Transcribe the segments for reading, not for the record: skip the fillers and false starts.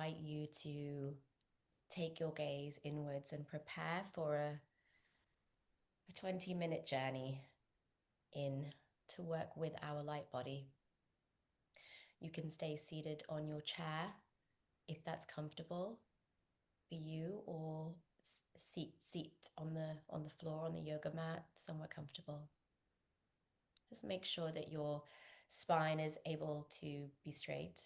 invite you to take your gaze inwards and prepare for a 20-minute journey in to work with our light body. You can stay seated on your chair if that's comfortable for you, or seat on the floor, on the yoga mat, somewhere comfortable. Just make sure that your spine is able to be straight.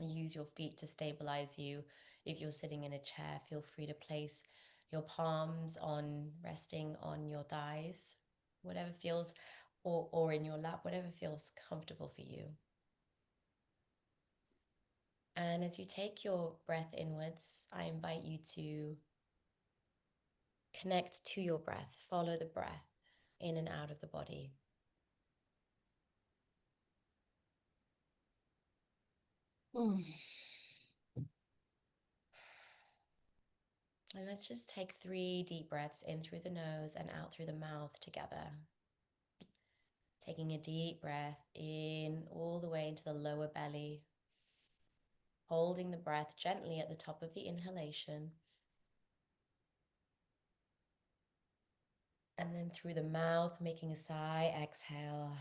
Use your feet to stabilize you. If you're sitting in a chair, feel free to place your palms resting on your thighs, whatever feels, or in your lap, whatever feels comfortable for you. And as you take your breath inwards, I invite you to connect to your breath. Follow the breath in and out of the body. And let's just take 3 deep breaths in through the nose and out through the mouth together. Taking a deep breath in all the way into the lower belly. Holding the breath gently at the top of the inhalation. And then through the mouth, making a sigh, exhale.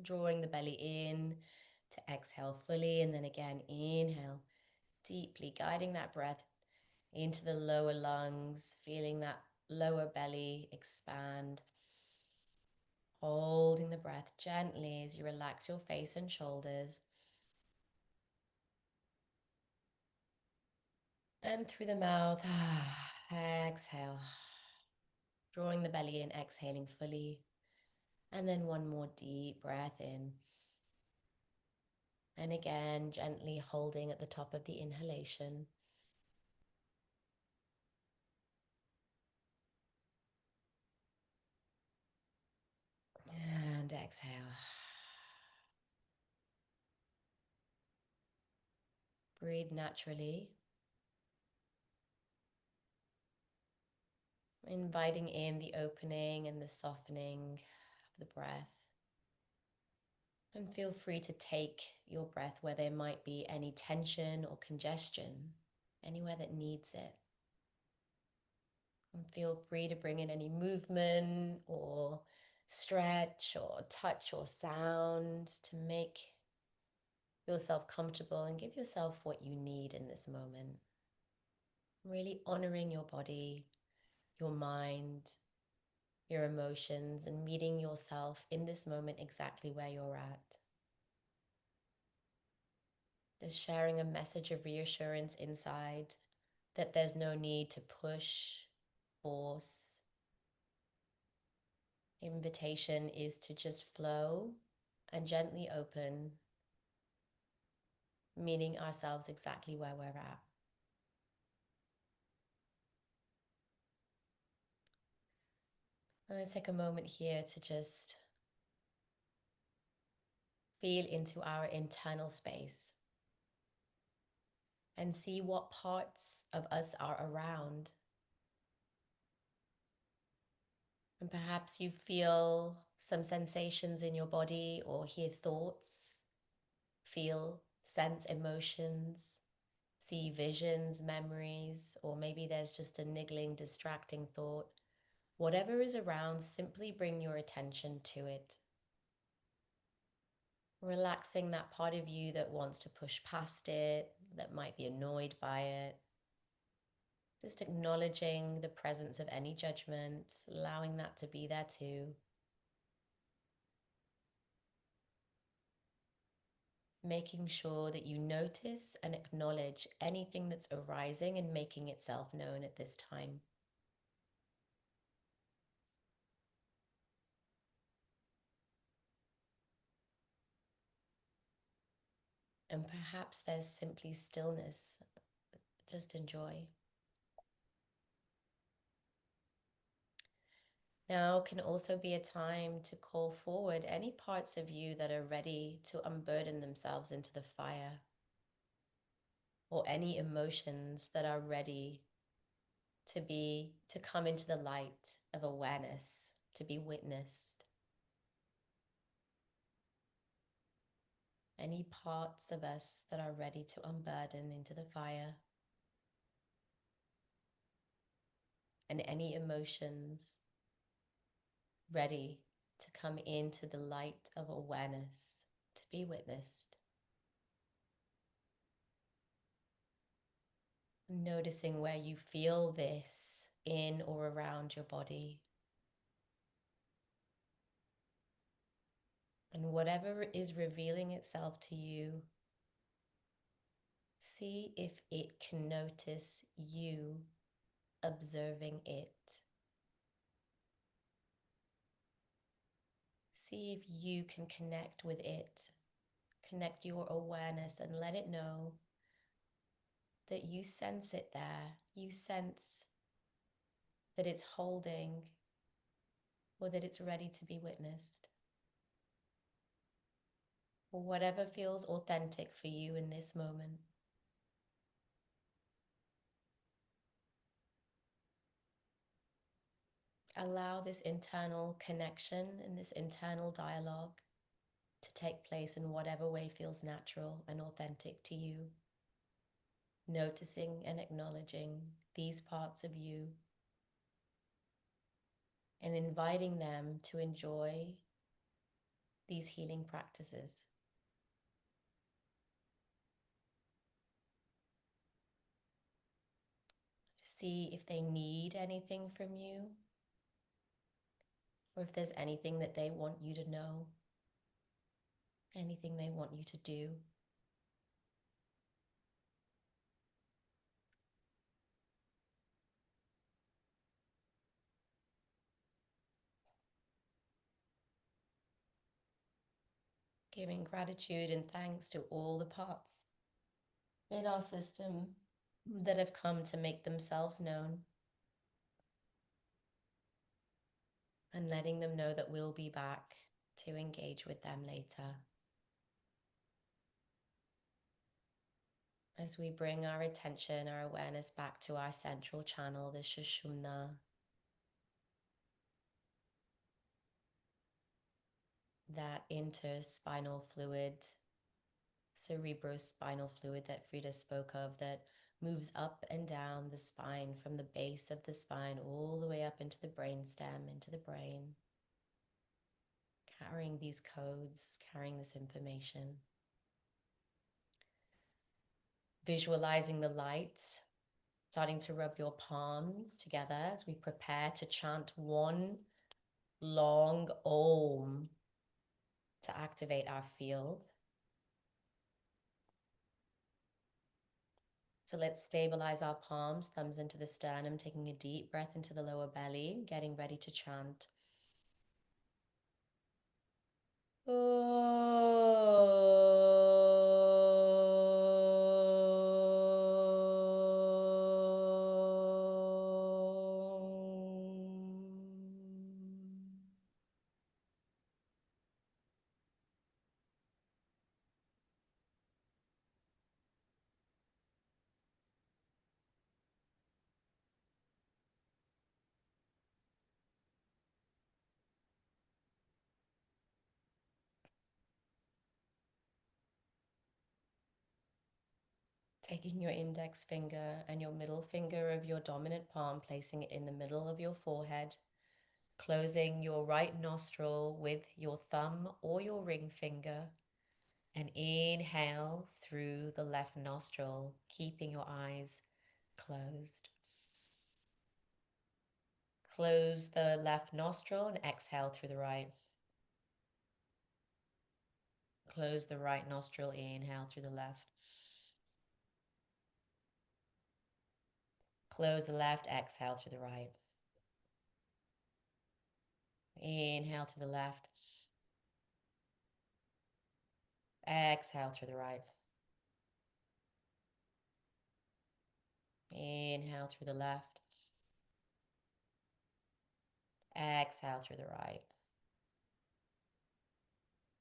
Drawing the belly in to exhale fully, and then again, inhale deeply, guiding that breath into the lower lungs, feeling that lower belly expand. Holding the breath gently as you relax your face and shoulders. And through the mouth, exhale. Drawing the belly in, exhaling fully. And then one more deep breath in. And again, gently holding at the top of the inhalation. And exhale. Breathe naturally. Inviting in the opening and the softening of the breath. And feel free to take your breath where there might be any tension or congestion, anywhere that needs it. And feel free to bring in any movement or stretch or touch or sound to make yourself comfortable and give yourself what you need in this moment. Really honoring your body, your mind, your emotions, and meeting yourself in this moment exactly where you're at. Just sharing a message of reassurance inside that there's no need to push, force. Invitation is to just flow and gently open, meeting ourselves exactly where we're at. And let's take a moment here to just feel into our internal space and see what parts of us are around. And perhaps you feel some sensations in your body or hear thoughts, feel, sense emotions, see visions, memories, or maybe there's just a niggling, distracting thought. Whatever is around, simply bring your attention to it. Relaxing that part of you that wants to push past it, that might be annoyed by it. Just acknowledging the presence of any judgment, allowing that to be there too. Making sure that you notice and acknowledge anything that's arising and making itself known at this time. And perhaps there's simply stillness. Just enjoy. Now can also be a time to call forward any parts of you that are ready to unburden themselves into the fire, or any emotions that are ready to come into the light of awareness, to be witnessed. any parts of us that are ready to unburden into the fire, and any emotions ready to come into the light of awareness to be witnessed. Noticing where you feel this in or around your body. And whatever is revealing itself to you, see if it can notice you observing it. See if you can connect with it, connect your awareness and let it know that you sense it there. You sense that it's holding or that it's ready to be witnessed. Or whatever feels authentic for you in this moment. Allow this internal connection and this internal dialogue to take place in whatever way feels natural and authentic to you. Noticing and acknowledging these parts of you and inviting them to enjoy these healing practices. See if they need anything from you, or if there's anything that they want you to know, anything they want you to do. Giving gratitude and thanks to all the parts in our system that have come to make themselves known, and letting them know that we'll be back to engage with them later. As we bring our attention, our awareness back to our central channel, the Sushumna, that interspinal fluid, cerebrospinal fluid that Frida spoke of, that moves up and down the spine from the base of the spine all the way up into the brainstem, into the brain, carrying these codes, carrying this information. Visualizing the light, starting to rub your palms together as we prepare to chant one long Om to activate our field. So let's stabilize our palms, thumbs into the sternum, taking a deep breath into the lower belly, getting ready to chant. Taking your index finger and your middle finger of your dominant palm, placing it in the middle of your forehead, closing your right nostril with your thumb or your ring finger, and inhale through the left nostril, keeping your eyes closed. Close the left nostril and exhale through the right. Close the right nostril, inhale through the left. Close the left, exhale through the right. Inhale through the left. Exhale through the right. Inhale through the left. Exhale through the right.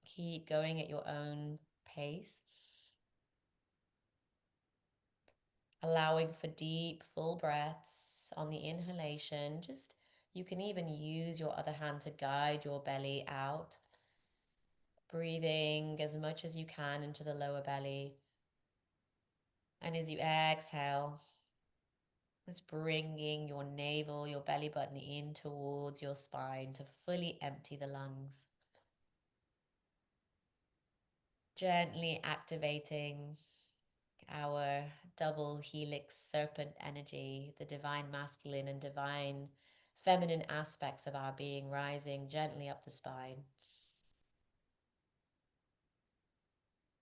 Keep going at your own pace. Allowing for deep, full breaths on the inhalation. You can even use your other hand to guide your belly out. Breathing as much as you can into the lower belly. And as you exhale, just bringing your navel, your belly button in towards your spine to fully empty the lungs. Gently activating our double helix serpent energy, the divine masculine and divine feminine aspects of our being rising gently up the spine.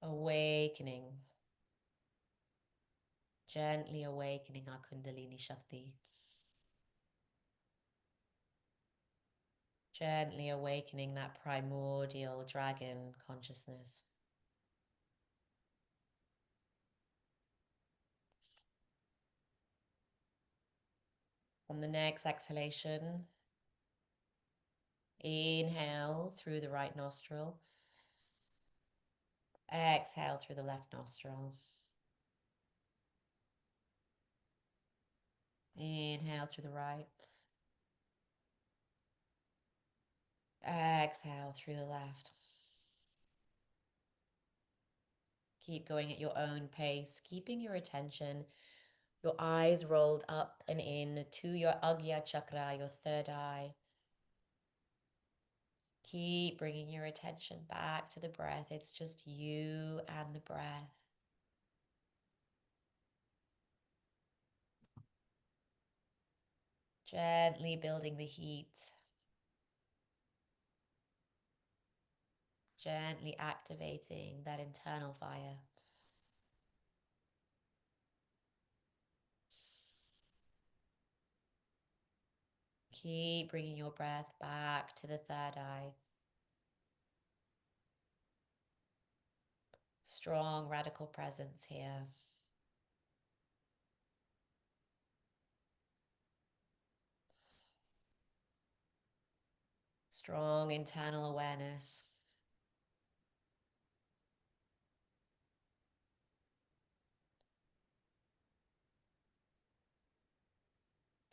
Awakening, gently awakening our Kundalini Shakti. Gently awakening that primordial dragon consciousness. On the next exhalation, inhale through the right nostril. Exhale through the left nostril. Inhale through the right. Exhale through the left. Keep going at your own pace, keeping your attention, your eyes rolled up and in to your Agya chakra, your third eye. Keep bringing your attention back to the breath. It's just you and the breath. Gently building the heat. Gently activating that internal fire. Keep bringing your breath back to the third eye. Strong radical presence here. Strong internal awareness.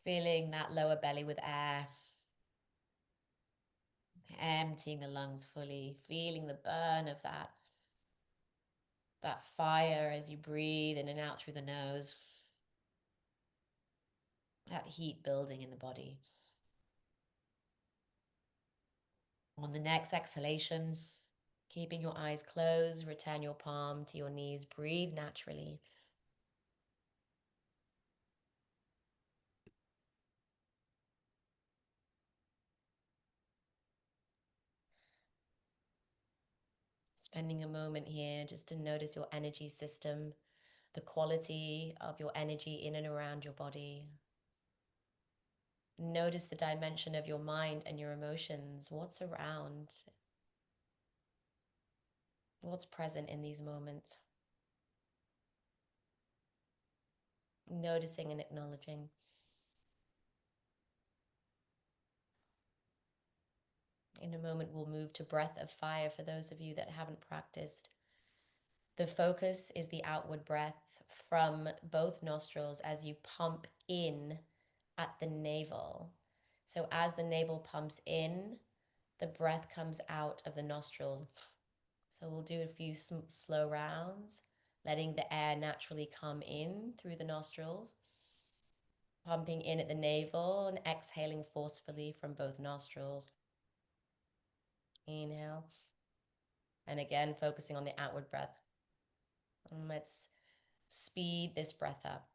Filling that lower belly with air. Emptying the lungs fully. Feeling the burn of that fire as you breathe in and out through the nose. That heat building in the body. On the next exhalation, keeping your eyes closed, return your palm to your knees. Breathe naturally. Spending a moment here just to notice your energy system, the quality of your energy in and around your body. Notice the dimension of your mind and your emotions. What's around? What's present in these moments? Noticing and acknowledging. In a moment, we'll move to breath of fire for those of you that haven't practiced. The focus is the outward breath from both nostrils as you pump in at the navel. So as the navel pumps in, the breath comes out of the nostrils. So we'll do a few slow rounds, letting the air naturally come in through the nostrils, pumping in at the navel and exhaling forcefully from both nostrils. Inhale. And again, focusing on the outward breath. And let's speed this breath up.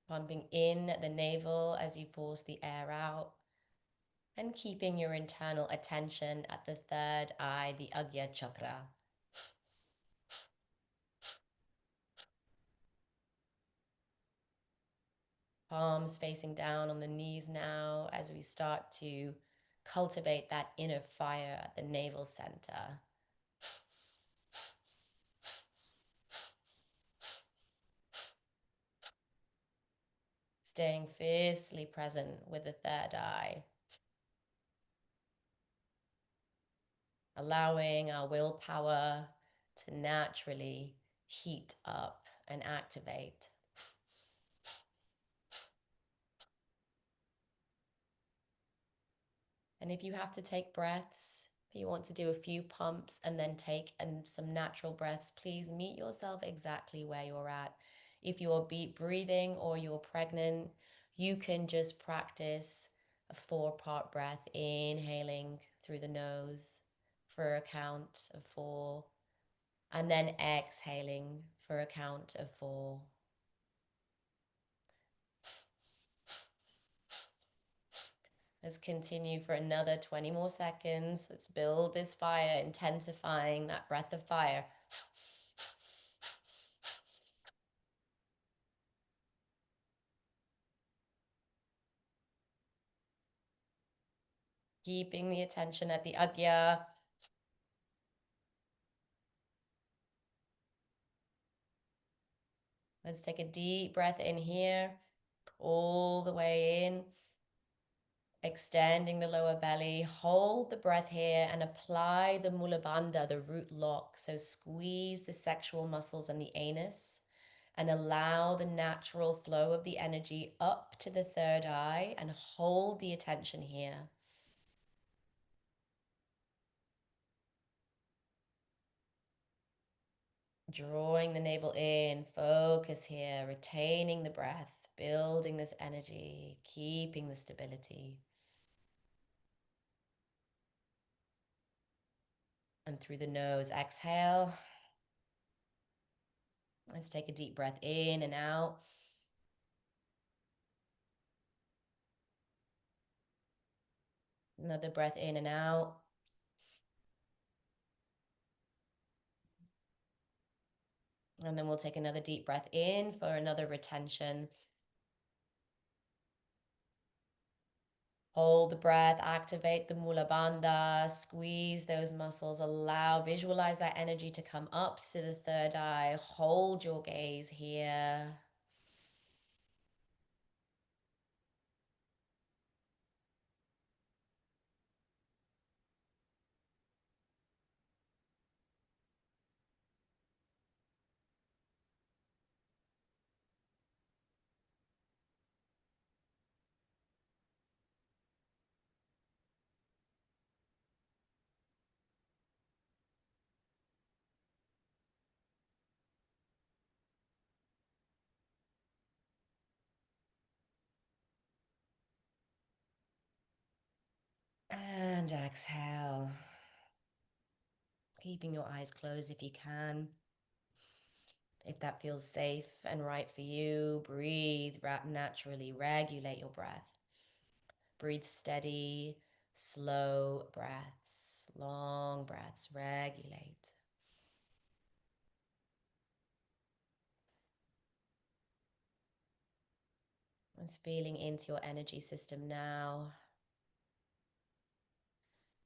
Pumping in at the navel as you force the air out. And keeping your internal attention at the third eye, the Agya chakra. Palms facing down on the knees now as we start to cultivate that inner fire at the navel center. Staying fiercely present with the third eye. Allowing our willpower to naturally heat up and activate. And if you have to take breaths, if you want to do a few pumps and then take some natural breaths, please meet yourself exactly where you're at. If you're breathing or you're pregnant, you can just practice a 4-part breath, inhaling through the nose for a count of 4, and then exhaling for a count of 4. Let's continue for another 20 more seconds. Let's build this fire, intensifying that breath of fire. Keeping the attention at the agya. Let's take a deep breath in here, all the way in. Extending the lower belly, hold the breath here and apply the mula bandha, the root lock. So squeeze the sexual muscles and the anus and allow the natural flow of the energy up to the third eye and hold the attention here. Drawing the navel in, focus here, retaining the breath, building this energy, keeping the stability. And through the nose, exhale. Let's take a deep breath in and out. Another breath in and out. And then we'll take another deep breath in for another retention. Hold the breath, activate the mula bandha, squeeze those muscles, visualize that energy to come up to the third eye. Hold your gaze here. And exhale. Keeping your eyes closed if you can. If that feels safe and right for you, breathe naturally, regulate your breath. Breathe steady, slow breaths, long breaths, regulate. Just feeling into your energy system now.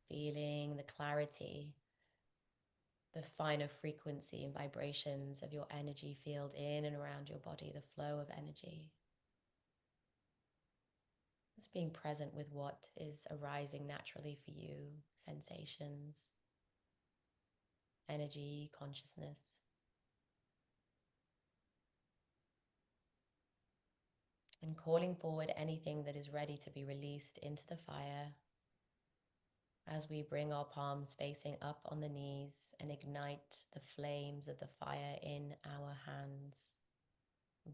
Feeling the clarity, the finer frequency and vibrations of your energy field in and around your body, the flow of energy. Just being present with what is arising naturally for you, sensations, energy, consciousness. And calling forward anything that is ready to be released into the fire as we bring our palms facing up on the knees and ignite the flames of the fire in our hands,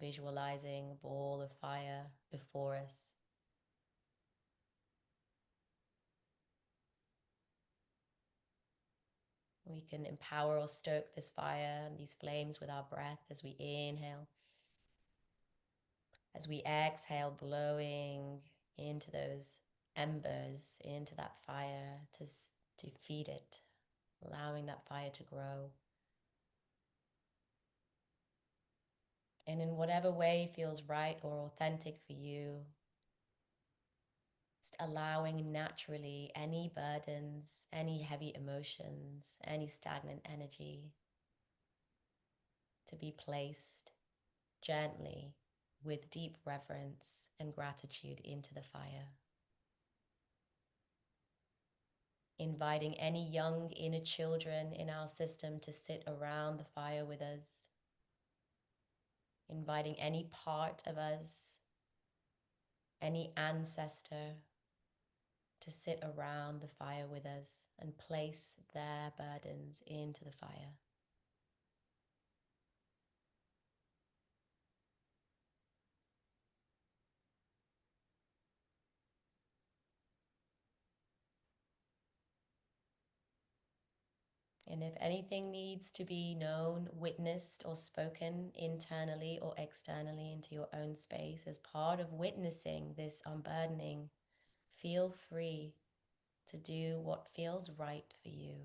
visualizing a ball of fire before us. We can empower or stoke this fire and these flames with our breath as we inhale. As we exhale, blowing into those embers, into that fire to feed it, allowing that fire to grow. And in whatever way feels right or authentic for you, just allowing naturally any burdens, any heavy emotions, any stagnant energy to be placed gently with deep reverence and gratitude into the fire. Inviting any young inner children in our system to sit around the fire with us. Inviting any part of us, any ancestor, to sit around the fire with us and place their burdens into the fire. And if anything needs to be known, witnessed, or spoken internally or externally into your own space as part of witnessing this unburdening, feel free to do what feels right for you.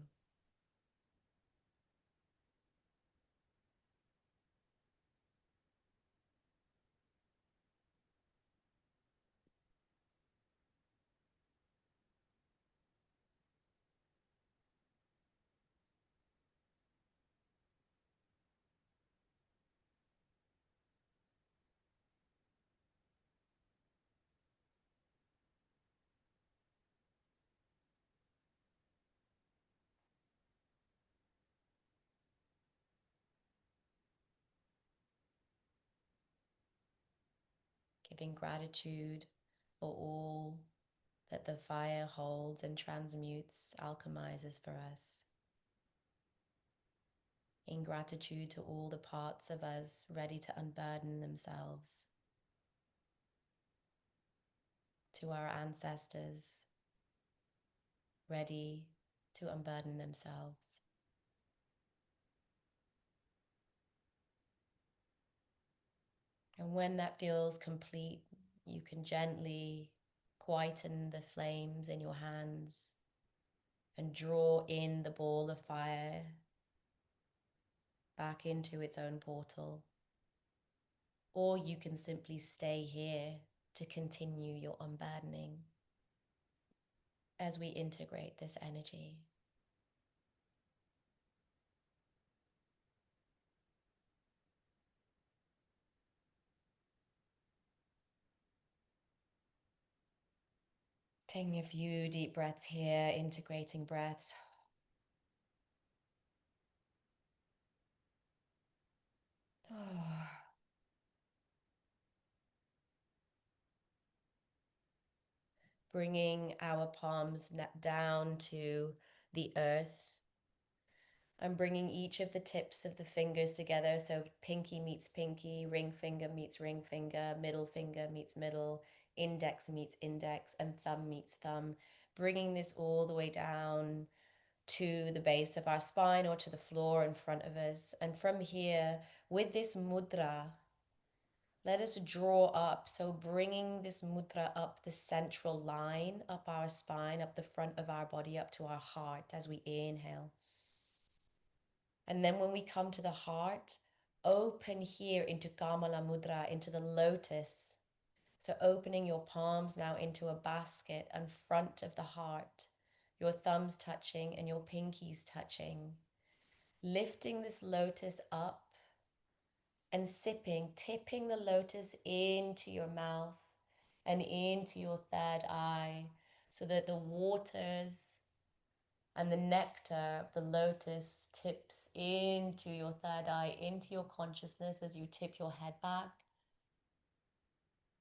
Giving gratitude for all that the fire holds and transmutes, alchemizes for us. In gratitude to all the parts of us ready to unburden themselves, to our ancestors ready to unburden themselves. And when that feels complete, you can gently quieten the flames in your hands and draw in the ball of fire back into its own portal. Or you can simply stay here to continue your unburdening as we integrate this energy. Taking a few deep breaths here, integrating breaths. Bringing our palms down to the earth. I'm bringing each of the tips of the fingers together. So pinky meets pinky, ring finger meets ring finger, middle finger meets middle, index meets index, and thumb meets thumb. Bringing this all the way down to the base of our spine or to the floor in front of us. And from here, with this mudra, let us draw up. So bringing this mudra up the central line, up our spine, up the front of our body, up to our heart as we inhale. And then when we come to the heart, open here into Kamala Mudra, into the lotus. So opening your palms now into a basket in front of the heart, your thumbs touching and your pinkies touching. Lifting this lotus up and tipping the lotus into your mouth and into your third eye so that the waters and the nectar of the lotus tips into your third eye, into your consciousness as you tip your head back.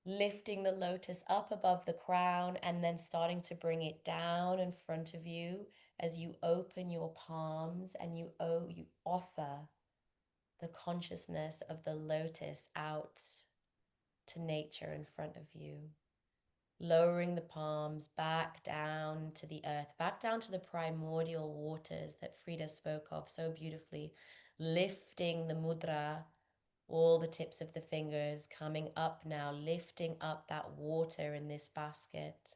Lifting the lotus up above the crown and then starting to bring it down in front of you as you open your palms and you offer the consciousness of the lotus out to nature in front of you. Lowering the palms back down to the earth, back down to the primordial waters that Frida spoke of so beautifully. Lifting the mudra, all the tips of the fingers coming up now, lifting up that water in this basket.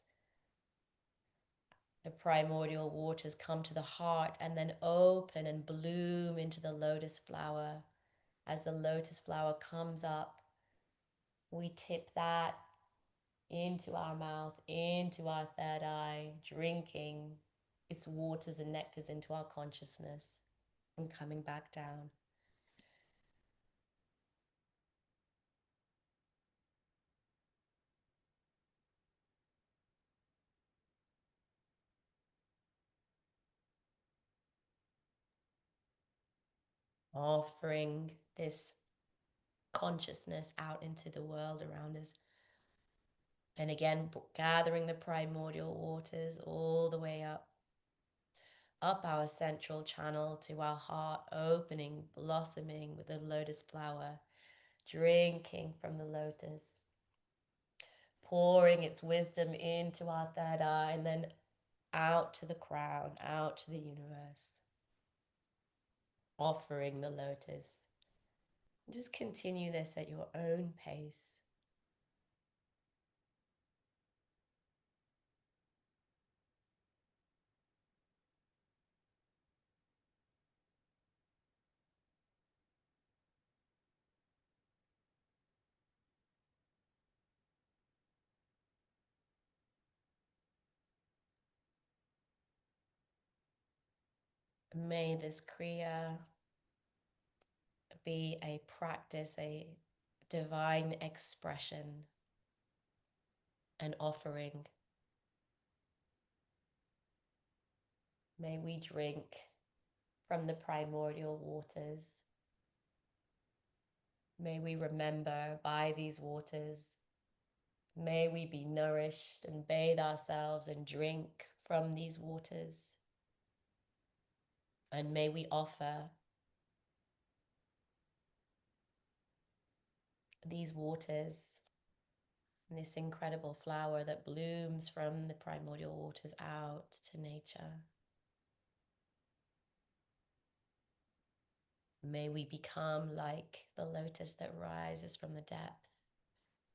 The primordial waters come to the heart and then open and bloom into the lotus flower. As the lotus flower comes up, we tip that into our mouth, into our third eye, drinking its waters and nectars into our consciousness and coming back down. Offering this consciousness out into the world around us. And again, gathering the primordial waters all the way up our central channel to our heart, opening, blossoming with the lotus flower, drinking from the lotus, pouring its wisdom into our third eye, and then out to the crown, out to the universe, offering the lotus. Just continue this at your own pace. May this Kriya be a practice, a divine expression, an offering. May we drink from the primordial waters. May we remember by these waters. May we be nourished and bathe ourselves and drink from these waters. And may we offer these waters, this incredible flower that blooms from the primordial waters out to nature. May we become like the lotus that rises from the depth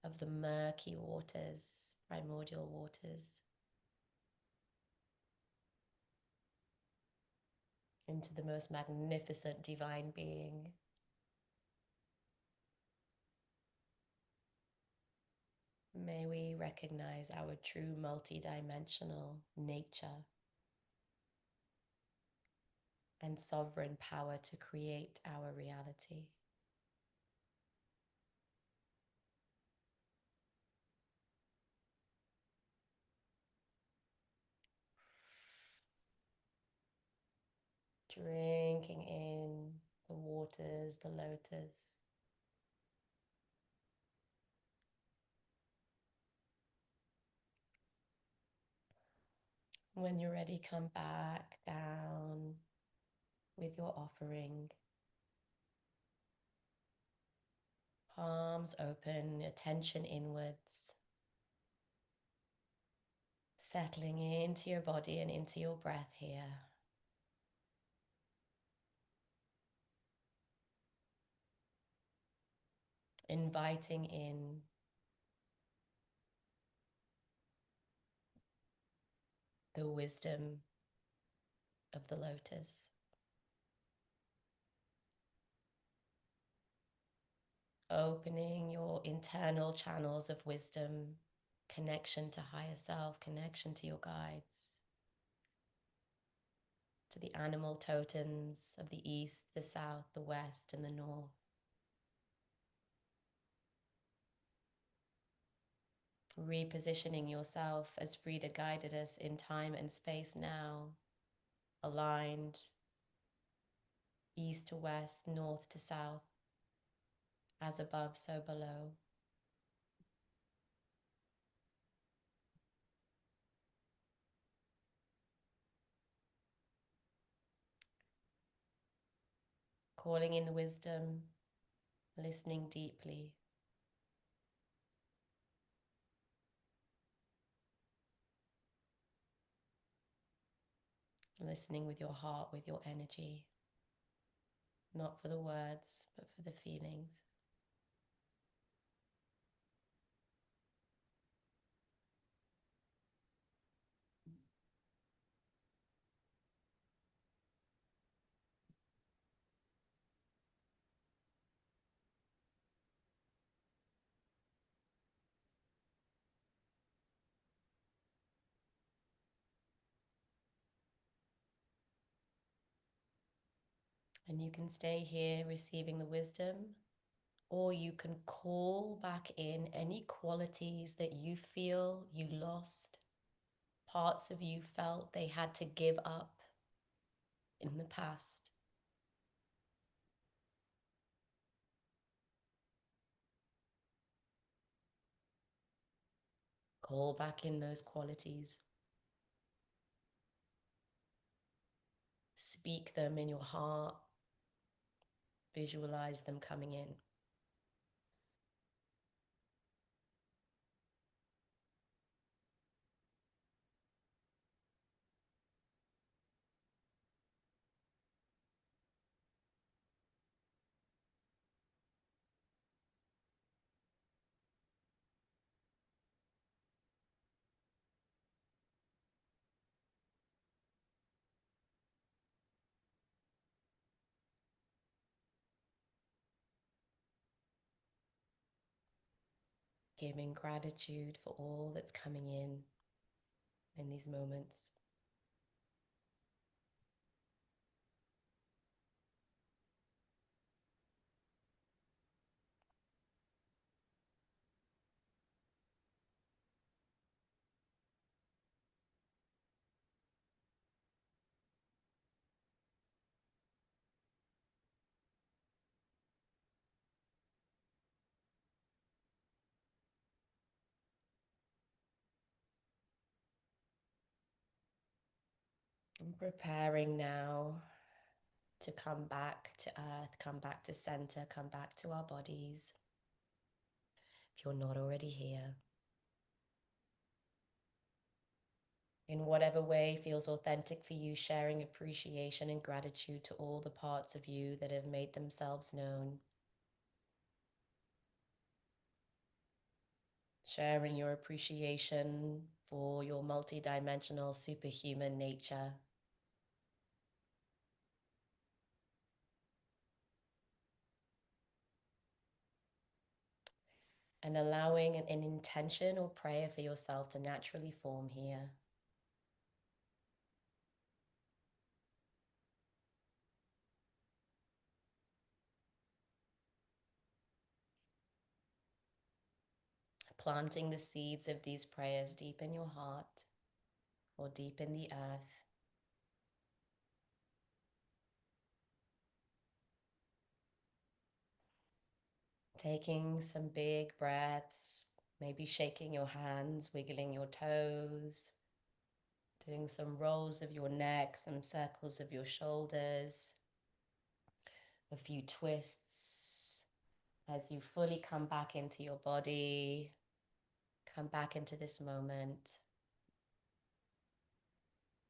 of the murky waters, primordial waters, into the most magnificent divine being. May we recognize our true multidimensional nature and sovereign power to create our reality. Drinking in the waters, the lotus. When you're ready, come back down with your offering. Palms open, attention inwards. Settling into your body and into your breath here. Inviting in the wisdom of the lotus. Opening your internal channels of wisdom, connection to higher self, connection to your guides, to the animal totems of the east, the south, the west, and the north. Repositioning yourself as Frida guided us in time and space now, aligned, east to west, north to south, as above, so below. Calling in the wisdom, listening deeply. Listening with your heart, with your energy. Not for the words, but for the feelings. And you can stay here receiving the wisdom, or you can call back in any qualities that you feel you lost, parts of you felt they had to give up in the past. Call back in those qualities. Speak them in your heart. Visualize them coming in. Giving gratitude for all that's coming in these moments. I'm preparing now to come back to earth, come back to center, come back to our bodies. If you're not already here, in whatever way feels authentic for you, sharing appreciation and gratitude to all the parts of you that have made themselves known. Sharing your appreciation for your multidimensional superhuman nature. And allowing an intention or prayer for yourself to naturally form here. Planting the seeds of these prayers deep in your heart or deep in the earth. Taking some big breaths, maybe shaking your hands, wiggling your toes, doing some rolls of your neck, some circles of your shoulders, a few twists as you fully come back into your body, come back into this moment.